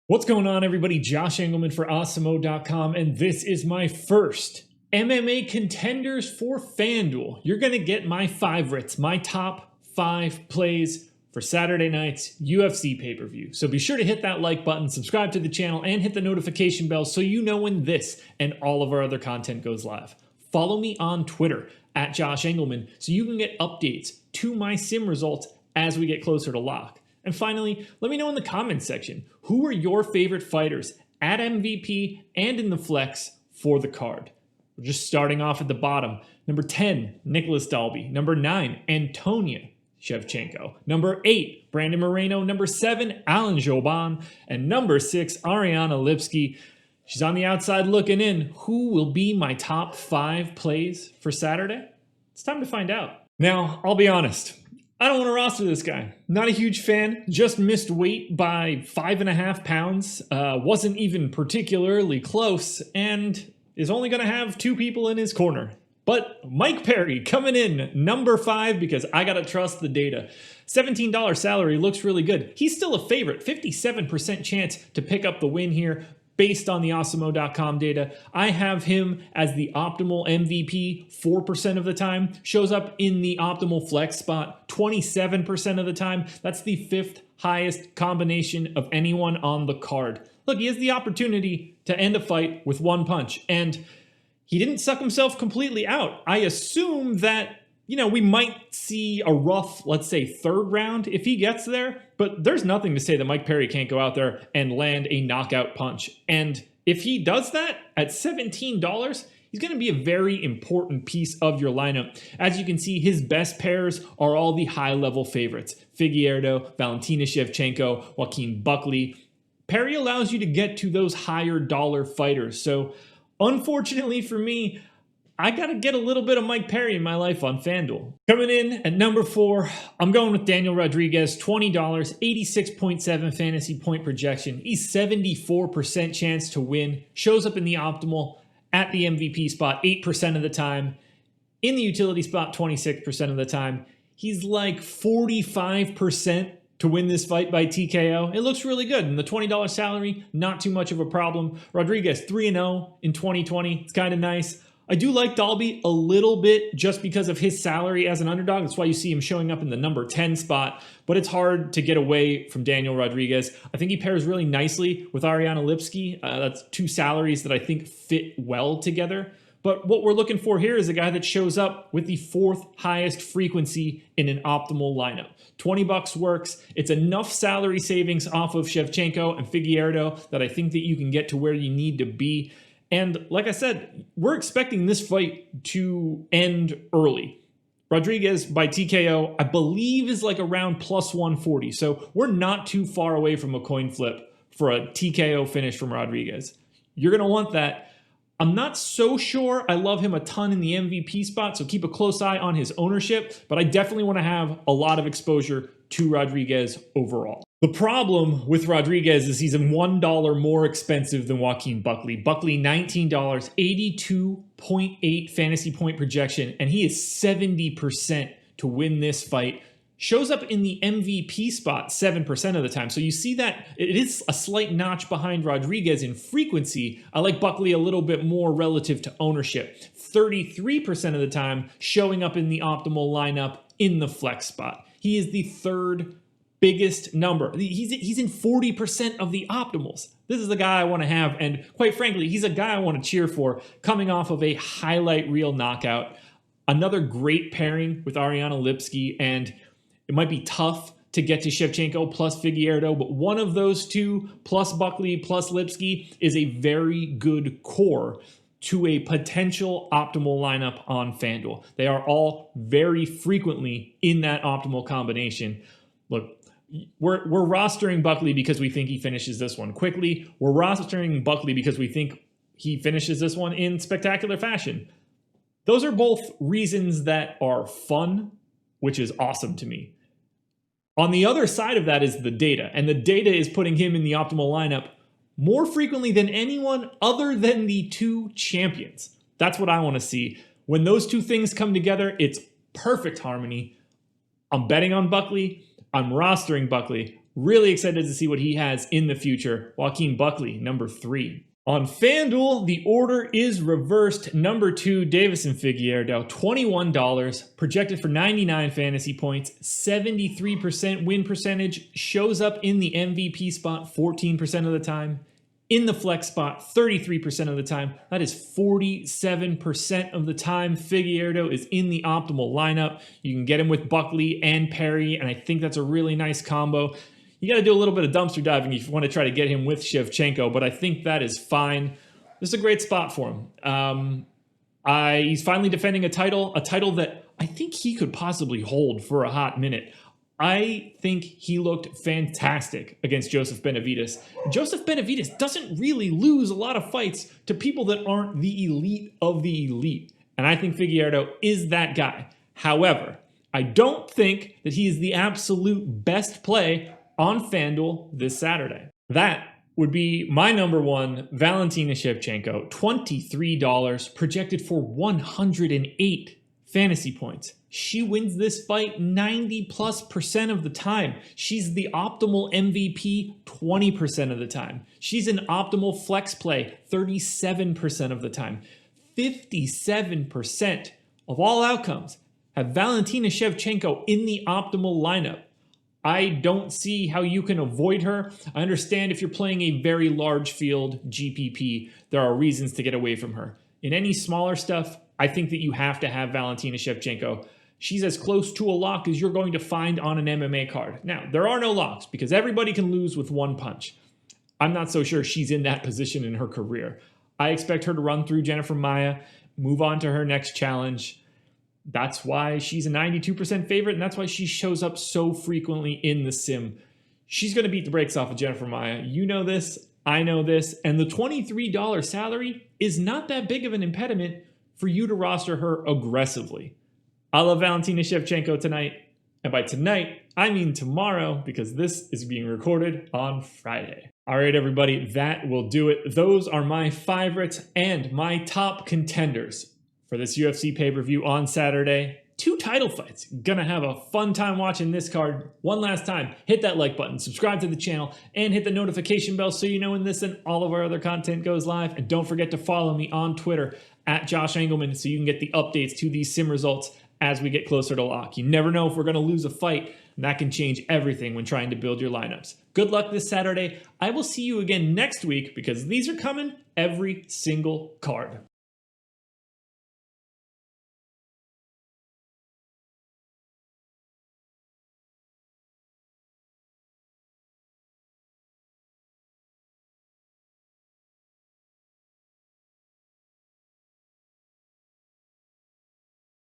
What's going on, everybody? Josh Engleman for Awesemo.com, and this is my first MMA Contenders for FanDuel. You're going to get my favorites, my top 5 plays for Saturday night's UFC pay-per-view. So be sure to hit that like button, subscribe to the channel, and hit the notification bell so you know when this and all of our other content goes live. Follow me on Twitter at Josh Engleman so you can get updates to my sim results as we get closer to lock. And finally, let me know in the comments section, who are your favorite fighters at MVP and in the flex for the card? We're just starting off at the bottom. Number 10, Nicholas Dalby. Number 9, Antonia Shevchenko. Number 8, Brandon Moreno. Number 7, Alan Jouban. And number 6, ARIANE LIPSKI. She's on the outside looking in. Who will be my top 5 plays for Saturday? It's time to find out. Now, I'll be honest. I don't want to roster this guy. Not a huge fan. Just missed weight by 5.5 pounds. Wasn't even particularly close. And is only going to have 2 people in his corner. But Mike Perry coming in number 5 because I got to trust the data. $17 salary looks really good. He's still a favorite. 57% chance to pick up the win here. Based on the Awesemo.com data, I have him as the optimal MVP 4% of the time, shows up in the optimal flex spot 27% of the time. That's the 5th highest combination of anyone on the card. Look, he has the opportunity to end a fight with one punch, and he didn't suck himself completely out. I assume that, we might see a rough, let's say, 3rd round if he gets there, but there's nothing to say that Mike Perry can't go out there and land a knockout punch. And if he does that at $17, he's going to be a very important piece of your lineup. As you can see, his best pairs are all the high-level favorites. FIGUEIREDO, Valentina Shevchenko, JOAQUIN Buckley. Perry allows you to get to those higher dollar fighters. So, unfortunately for me, I got to get a little bit of Mike Perry in my life on FanDuel. Coming in at number 4, I'm going with Daniel Rodriguez, $20, 86.7 fantasy point projection. He's 74% chance to win. Shows up in the optimal at the MVP spot 8% of the time. In the utility spot 26% of the time. He's like 45% to win this fight by TKO. It looks really good. And the $20 salary, not too much of a problem. Rodriguez 3-0 in 2020. It's kind of nice. I do like Dalby a little bit just because of his salary as an underdog. That's why you see him showing up in the number 10 spot, but it's hard to get away from Daniel Rodriguez. I think he pairs really nicely with ARIANE LIPSKI. That's 2 salaries that I think fit well together. But what we're looking for here is a guy that shows up with the 4th highest frequency in an optimal lineup. $20 works. It's enough salary savings off of Shevchenko and FIGUEIREDO that I think that you can get to where you need to be. And like I said, we're expecting this fight to end early. Rodriguez by TKO, I believe, is like around plus 140. So we're not too far away from a coin flip for a TKO finish from Rodriguez. You're going to want that. I'm not so sure I love him a ton in the MVP spot, so keep a close eye on his ownership, but I definitely want to have a lot of exposure to Rodriguez overall. The problem with Rodriguez is he's $1 more expensive than JOAQUIN Buckley. Buckley, $19, 82.8 fantasy point projection, and he is 70% to win this fight. Shows up in the MVP spot 7% of the time. So you see that it is a slight notch behind Rodriguez in frequency. I like Buckley a little bit more relative to ownership. 33% of the time showing up in the optimal lineup in the flex spot. He is the 3rd biggest number. He's in 40% of the optimals. This is the guy I want to have, and quite frankly, he's a guy I want to cheer for coming off of a highlight reel knockout. Another great pairing with ARIANE LIPSKI, and it might be tough to get to Shevchenko plus FIGUEIREDO, but one of those 2 plus Buckley plus Lipski is a very good core to a potential optimal lineup on FanDuel. They are all very frequently in that optimal combination. Look, we're rostering Buckley because we think he finishes this one quickly. We're rostering Buckley because we think he finishes this one in spectacular fashion. Those are both reasons that are fun, which is awesome to me. On the other side of that is the data, and the data is putting him in the optimal lineup more frequently than anyone other than the 2 champions. That's what I want to see. When those 2 things come together, it's perfect harmony. I'm betting on Buckley. I'm rostering Buckley. Really excited to see what he has in the future. Joaquin Buckley, number 3. On FanDuel, the order is reversed. Number 2, Deiveson Figueiredo, $21, projected for 99 fantasy points, 73% win percentage, shows up in the MVP spot 14% of the time. In the flex spot, 33% of the time. That is 47% of the time. Figueiredo is in the optimal lineup. You can get him with Buckley and Perry, and I think that's a really nice combo. You got to do a little bit of dumpster diving if you want to try to get him with SHEVCHENKO, but I think that is fine. This is a great spot for him. He's finally defending a title that I think he could possibly hold for a hot minute. I think he looked fantastic against Joseph Benavidez. Joseph Benavidez doesn't really lose a lot of fights to people that aren't the elite of the elite. And I think Figueiredo is that guy. However, I don't think that he is the absolute best play on FanDuel this Saturday. That would be my number 1, Valentina Shevchenko, $23, projected for 108 fantasy points. She wins this fight 90+% of the time. She's the optimal MVP 20% of the time. She's an optimal flex play 37% of the time. 57% of all outcomes have Valentina Shevchenko in the optimal lineup. I don't see how you can avoid her. I understand if you're playing a very large field GPP, there are reasons to get away from her. In any smaller stuff, I think that you have to have Valentina Shevchenko. She's as close to a lock as you're going to find on an MMA card. Now, there are no locks because everybody can lose with one punch. I'm not so sure she's in that position in her career. I expect her to run through Jennifer Maia, move on to her next challenge. That's why she's a 92% favorite, and that's why she shows up so frequently in the sim. She's going to beat the brakes off of Jennifer Maia. You know this, I know this, and the $23 salary is not that big of an impediment for you to roster her aggressively. I love Valentina Shevchenko tonight, and by tonight, I mean tomorrow, because this is being recorded on Friday. All right, everybody, that will do it. Those are my favorites and my top contenders for this UFC pay-per-view on Saturday. 2 title fights. Gonna have a fun time watching this card. One last time, hit that like button, subscribe to the channel, and hit the notification bell so you know when this and all of our other content goes live. And don't forget to follow me on Twitter at Josh Engleman so you can get the updates to these sim results as we get closer to lock. You never know if we're gonna lose a fight, and that can change everything when trying to build your lineups. Good luck this Saturday. I will see you again next week because these are coming every single card.